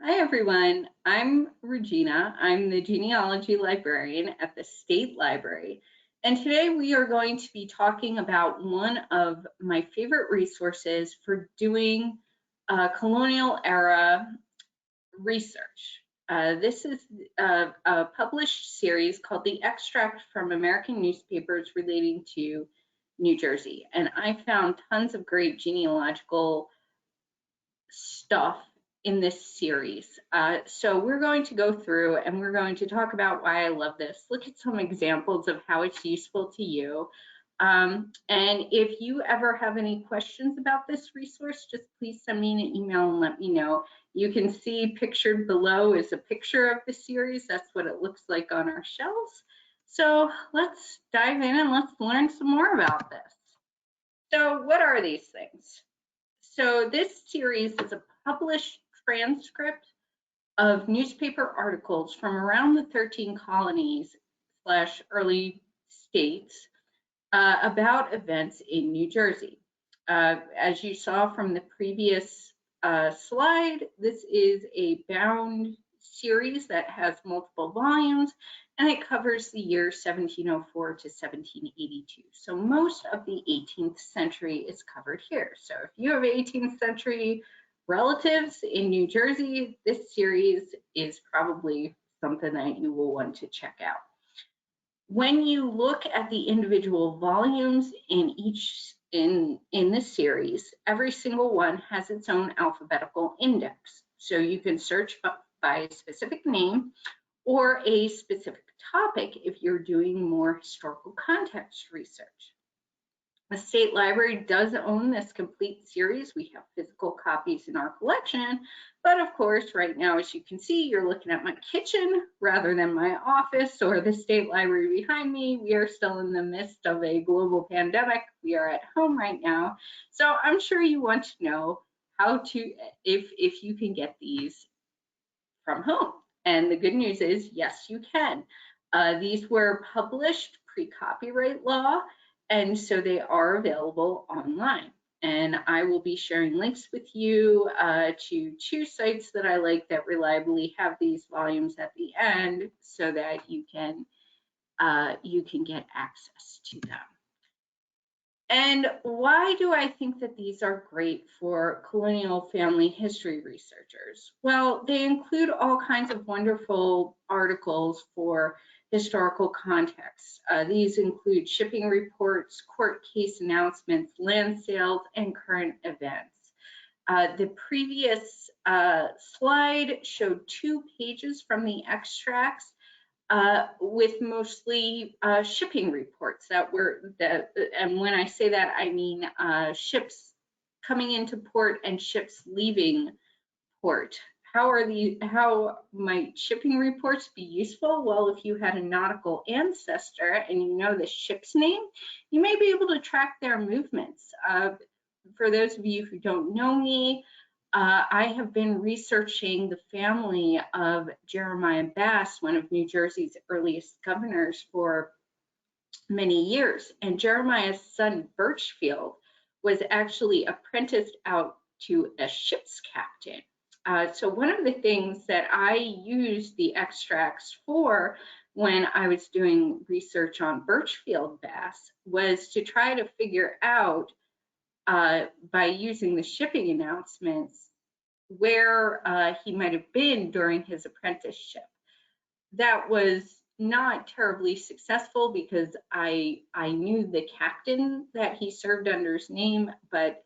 Hi everyone, I'm Regina. I'm the Genealogy Librarian at the State Library. And today we are going to be talking about one of my favorite resources for doing colonial era research. This is a published series called The Extract from American Newspapers Relating to New Jersey. And I found tons of great genealogical stuff in this series. So we're going to go through and we're going to talk about why I love this, look at some examples of how it's useful to you. And if you ever have any questions about this resource, just please send me an email and let me know. You can see pictured below is a picture of the series. That's what it looks like on our shelves. So let's dive in and let's learn some more about this. So what are these things? So this series is a published transcript of newspaper articles from around the 13 colonies / early states about events in New Jersey. As you saw from the previous slide, this is a bound series that has multiple volumes, and it covers the year 1704 to 1782. So most of the 18th century is covered here. So if you have 18th century relatives in New Jersey, this series is probably something that you will want to check out. When you look at the individual volumes in this series, every single one has its own alphabetical index. So you can search by a specific name or a specific topic if you're doing more historical context research. The State Library does own this complete series. We have physical copies in our collection, but of course, right now, as you can see, you're looking at my kitchen rather than my office or the State Library behind me. We are still in the midst of a global pandemic. We are at home right now. So I'm sure you want to know how to, if you can get these from home. And the good news is, yes, you can. These were published pre-copyright law, and so they are available online. And I will be sharing links with you to two sites that I like that reliably have these volumes at the end so that you can get access to them. And why do I think that these are great for colonial family history researchers? Well, they include all kinds of wonderful articles for historical context. These include shipping reports, court case announcements, land sales, and current events. The previous slide showed 2 pages from the extracts with mostly shipping reports and when I say that, I mean ships coming into port and ships leaving port. How might shipping reports be useful? Well, if you had a nautical ancestor and you know the ship's name, you may be able to track their movements. For those of you who don't know me, I have been researching the family of Jeremiah Bass, one of New Jersey's earliest governors, for many years. And Jeremiah's son, Birchfield, was actually apprenticed out to a ship's captain. So one of the things that I used the extracts for when I was doing research on Birchfield Bass was to try to figure out, by using the shipping announcements, where he might have been during his apprenticeship. That was not terribly successful because I knew the captain that he served under's name, but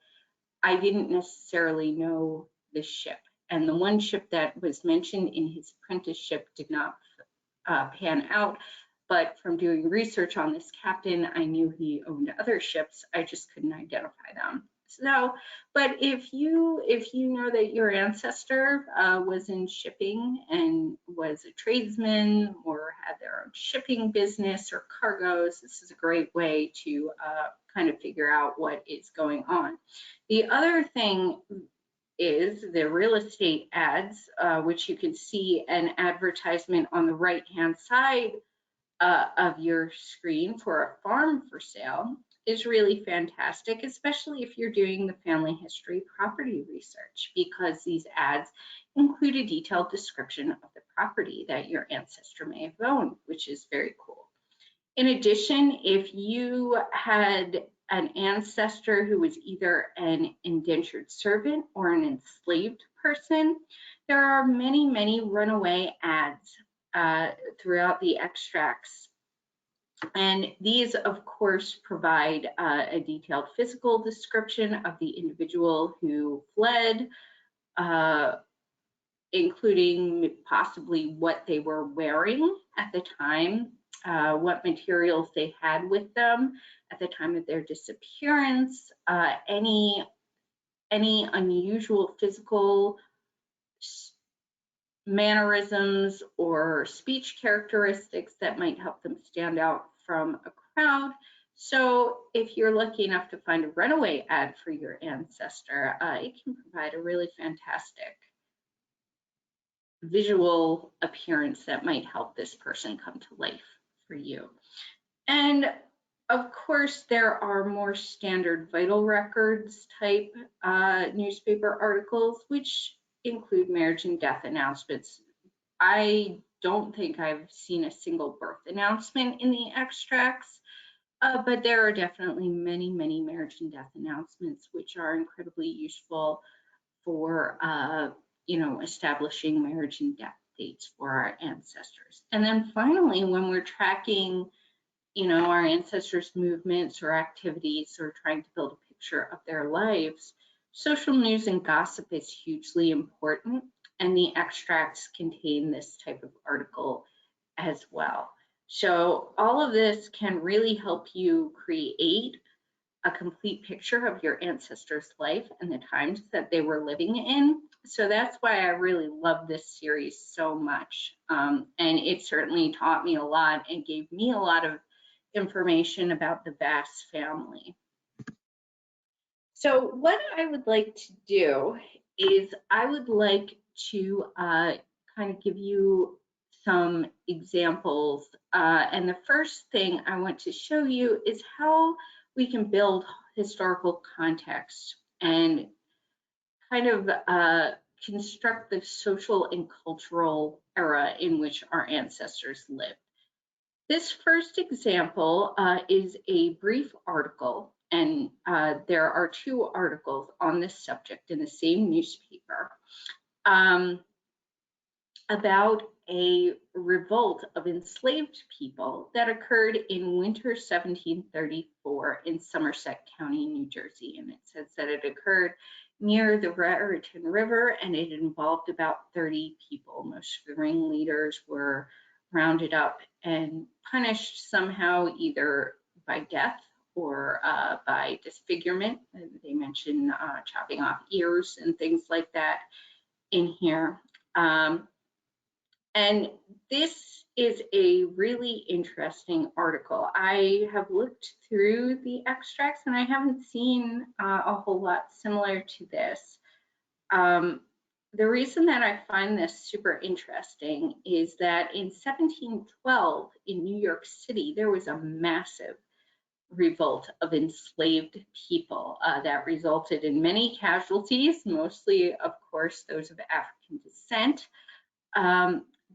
I didn't necessarily know the ship. And the one ship that was mentioned in his apprenticeship did not pan out. But from doing research on this captain, I knew he owned other ships. I just couldn't identify them. So, but if you know that your ancestor was in shipping and was a tradesman or had their own shipping business or cargoes, this is a great way to kind of figure out what is going on. The other thing is the real estate ads, which you can see an advertisement on the right-hand side of your screen for a farm for sale. is really fantastic, especially if you're doing the family history property research, because these ads include a detailed description of the property that your ancestor may have owned, which is very cool. In addition, if you had an ancestor who was either an indentured servant or an enslaved person, there are many, many runaway ads throughout the extracts. And these, of course, provide a detailed physical description of the individual who fled, including possibly what they were wearing at the time, what materials they had with them at the time of their disappearance, any unusual physical mannerisms or speech characteristics that might help them stand out from a crowd. So if you're lucky enough to find a runaway ad for your ancestor, it can provide a really fantastic visual appearance that might help this person come to life for you. And of course, there are more standard vital records type newspaper articles, which include marriage and death announcements. I don't think I've seen a single birth announcement in the extracts, but there are definitely many, many marriage and death announcements, which are incredibly useful for establishing marriage and death dates for our ancestors. And then finally, when we're tracking our ancestors' movements or activities, or trying to build a picture of their lives, social news and gossip is hugely important, and the extracts contain this type of article as well. So all of this can really help you create a complete picture of your ancestors' life and the times that they were living in. So that's why I really love this series so much. And it certainly taught me a lot and gave me a lot of information about the Bass family. So what I would like to do is I would like to kind of give you some examples. And the first thing I want to show you is how we can build historical context and kind of construct the social and cultural era in which our ancestors lived. This first example is a brief article, and there are two articles on this subject in the same newspaper about a revolt of enslaved people that occurred in winter 1734 in Somerset County, New Jersey. And it says that it occurred near the Raritan River, and it involved about 30 people. Most of the ringleaders were rounded up and punished somehow, either by death or by disfigurement. They mention chopping off ears and things like that in here. And this is a really interesting article. I have looked through the extracts and I haven't seen a whole lot similar to this. The reason that I find this super interesting is that in 1712 in New York City, there was a massive revolt of enslaved people that resulted in many casualties, mostly, of course, those of African descent.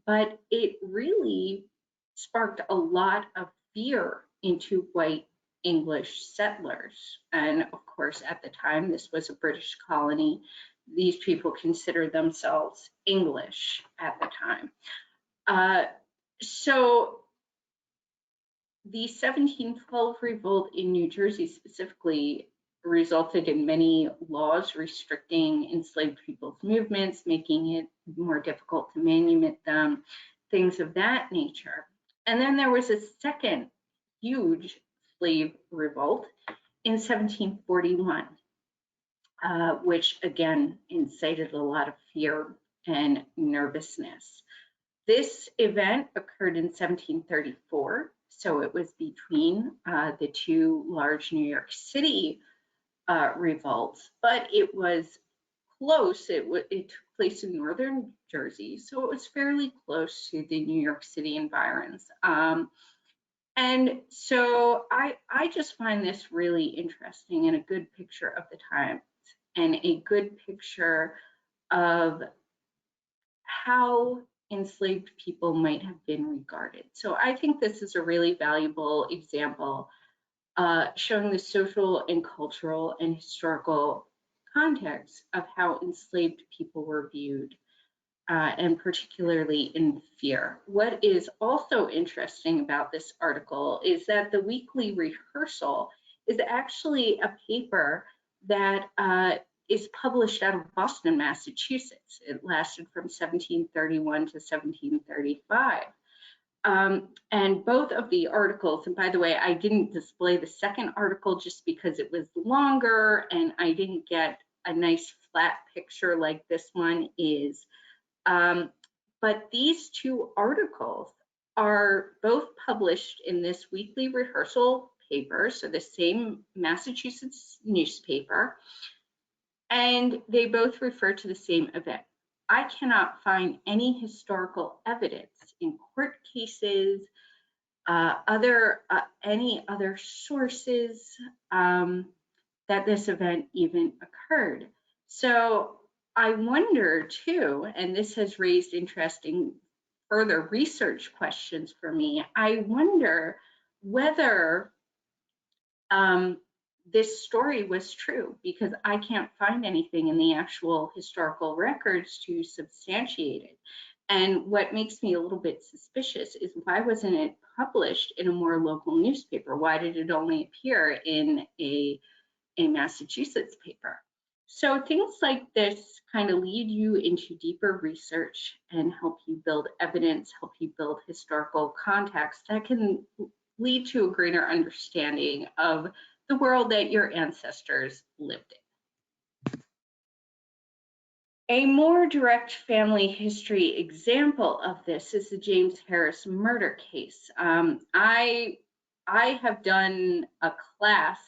But it really sparked a lot of fear into white English settlers. And of course, at the time, this was a British colony. These people considered themselves English at the time. So the 1712 revolt in New Jersey specifically resulted in many laws restricting enslaved people's movements, making it more difficult to manumit them, things of that nature. And then there was a second huge slave revolt in 1741, which again incited a lot of fear and nervousness. This event occurred in 1734, so it was between the two large New York City revolts, but it was close. It took place in northern Jersey, so it was fairly close to the New York City environs. And so I just find this really interesting and a good picture of the times and a good picture of how enslaved people might have been regarded. So I think this is a really valuable example showing the social and cultural and historical context of how enslaved people were viewed, and particularly in fear. What is also interesting about this article is that the weekly rehearsal is actually a paper that is published out of Boston, Massachusetts. It lasted from 1731 to 1735. And both of the articles, and by the way, I didn't display the second article just because it was longer and I didn't get a nice flat picture like this one is. But these two articles are both published in this weekly rehearsal paper, so the same Massachusetts newspaper, and they both refer to the same event. I cannot find any historical evidence in court cases, any other sources that this event even occurred. So I wonder too, and this has raised interesting further research questions for me. I wonder whether this story was true, because I can't find anything in the actual historical records to substantiate it. And what makes me a little bit suspicious is, why wasn't it published in a more local newspaper? Why did it only appear in a Massachusetts paper? So things like this kind of lead you into deeper research and help you build evidence, help you build historical context that can lead to a greater understanding of the world that your ancestors lived in. A more direct family history example of this is the James Harris murder case. I have done a class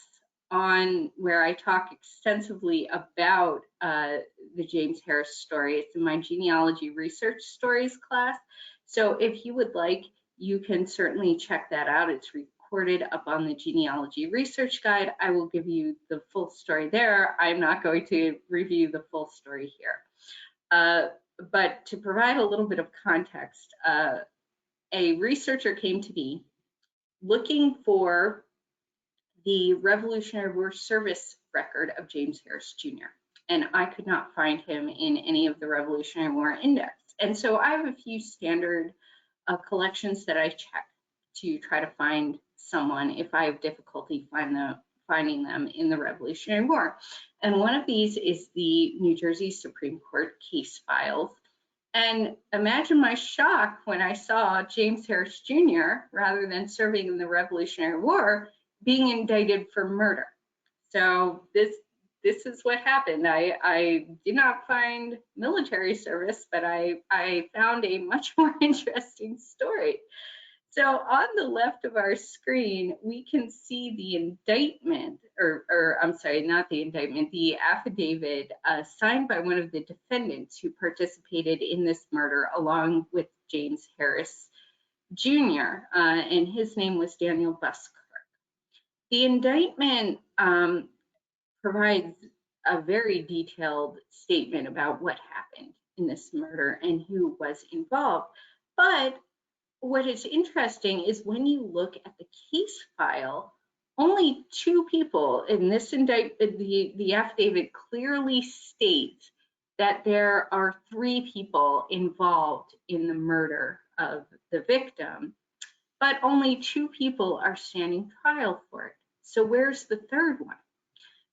on where I talk extensively about the James Harris story. It's in my genealogy research stories class. So if you would like, you can certainly check that out. It's recorded up on the genealogy research guide. I will give you the full story there. I'm not going to review the full story here. But to provide a little bit of context, a researcher came to me looking for the Revolutionary War service record of James Harris Jr. And I could not find him in any of the Revolutionary War index. And so I have a few standard collections that I check to try to find someone if I have difficulty finding them in the Revolutionary War. And one of these is the New Jersey Supreme Court case files. And imagine my shock when I saw James Harris Jr., rather than serving in the Revolutionary War, being indicted for murder. So this is what happened. I did not find military service, but I found a much more interesting story. So on the left of our screen, we can see the indictment, or I'm sorry, not the indictment, the affidavit signed by one of the defendants who participated in this murder along with James Harris Jr., and his name was Daniel Buskirk. The indictment provides a very detailed statement about what happened in this murder and who was involved. But what is interesting is when you look at the case file, only two people in this indictment, the affidavit clearly states that there are three people involved in the murder of the victim, but only two people are standing trial for it. So where's the third one?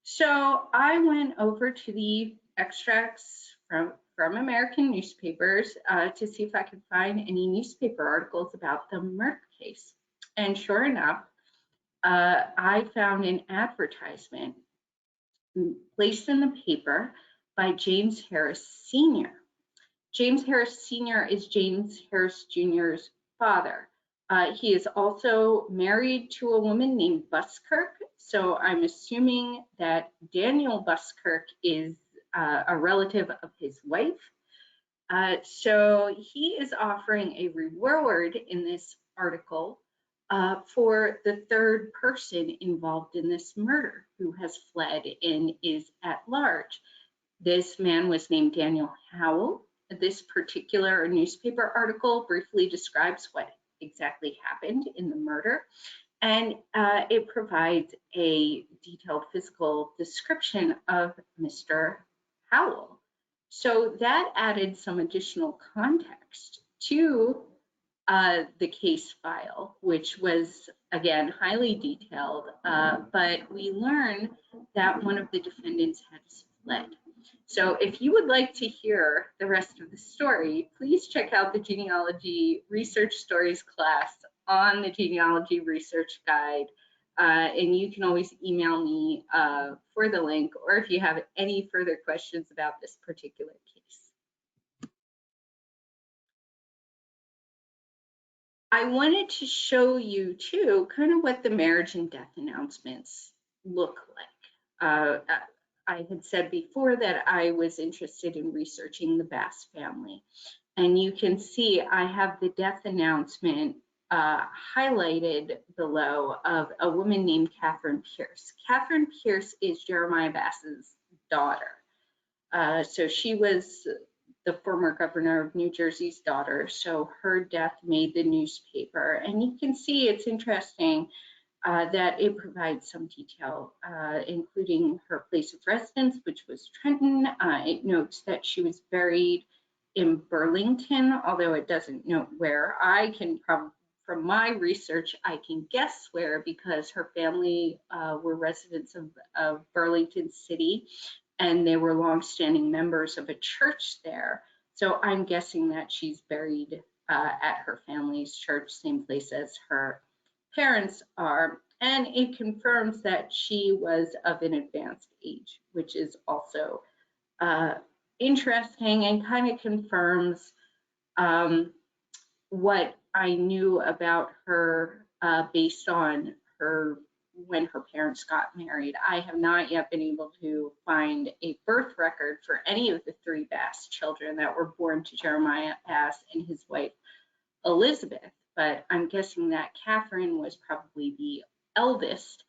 So I went over to the extracts from American newspapers to see if I could find any newspaper articles about the murder case. And sure enough, I found an advertisement placed in the paper by James Harris Sr. James Harris Sr. is James Harris Jr.'s father. He is also married to a woman named Buskirk, so I'm assuming that Daniel Buskirk is a relative of his wife. So he is offering a reward in this article for the third person involved in this murder who has fled and is at large. This man was named Daniel Howell. This particular newspaper article briefly describes what exactly happened in the murder, and it provides a detailed physical description of Mr. Howell. So that added some additional context to the case file, which was, again, highly detailed, but we learned that one of the defendants had fled. So if you would like to hear the rest of the story, please check out the Genealogy Research Stories class on the Genealogy Research Guide, and you can always email me for the link, or if you have any further questions about this particular case. I wanted to show you too kind of what the marriage and death announcements look like. I had said before that I was interested in researching the Bass family, and you can see I have the death announcement highlighted below of a woman named Katherine Pierce. Katherine Pierce is Jeremiah Bass's daughter. So she was the former governor of New Jersey's daughter, so her death made the newspaper. And you can see it's interesting that it provides some detail, including her place of residence, which was Trenton. It notes that she was buried in Burlington, although it doesn't note where. I can probably, from my research, I can guess where, because her family were residents of Burlington City, and they were longstanding members of a church there. So I'm guessing that she's buried at her family's church, same place as her parents are. And it confirms that she was of an advanced age, which is also interesting and kind of confirms what I knew about her based on her when her parents got married. I have not yet been able to find a birth record for any of the three Bass children that were born to Jeremiah Bass and his wife Elizabeth, but I'm guessing that Katherine was probably the eldest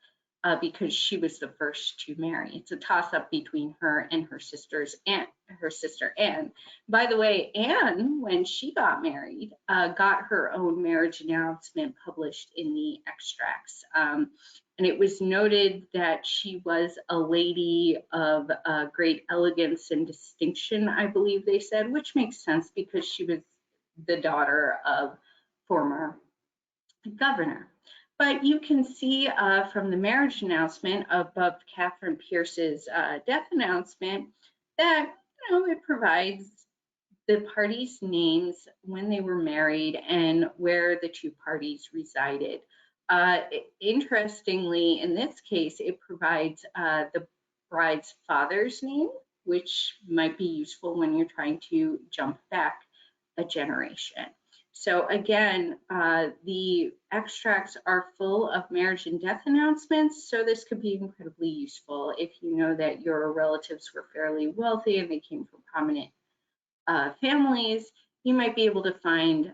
because she was the first to marry. It's a toss-up between her and her sister Anne. By the way, Anne, when she got married, got her own marriage announcement published in the extracts. And it was noted that she was a lady of great elegance and distinction, I believe they said, which makes sense because she was the daughter of former governor. But you can see from the marriage announcement above Katherine Pierce's death announcement that it provides the parties' names when they were married and where the two parties resided. Interestingly, in this case, it provides the bride's father's name, which might be useful when you're trying to jump back a generation. So again, the extracts are full of marriage and death announcements, so this could be incredibly useful if you know that your relatives were fairly wealthy and they came from prominent families. You might be able to find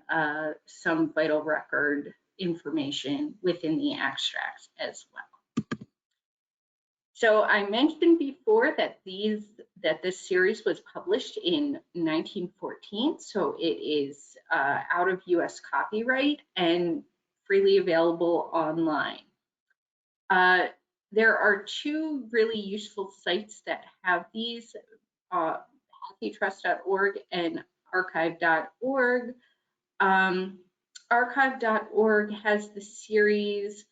some vital record information within the extracts as well. So I mentioned before that this series was published in 1914, so it is out of US copyright and freely available online. There are two really useful sites that have these, HathiTrust.org and archive.org. Archive.org has the series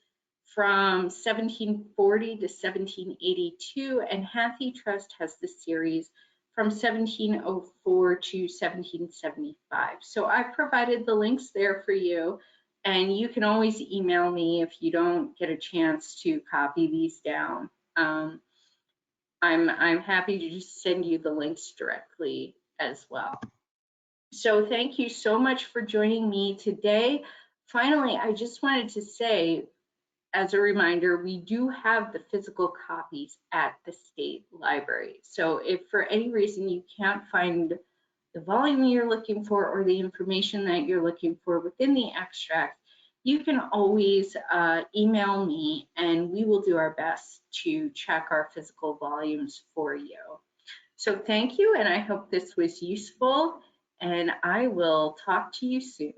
from 1740 to 1782, and HathiTrust has the series from 1704 to 1775. So I've provided the links there for you, and you can always email me if you don't get a chance to copy these down. I'm happy to just send you the links directly as well. So thank you so much for joining me today. Finally, I just wanted to say, as a reminder, we do have the physical copies at the state library. So if for any reason you can't find the volume you're looking for or the information that you're looking for within the extract, you can always email me and we will do our best to check our physical volumes for you. So thank you, and I hope this was useful, and I will talk to you soon.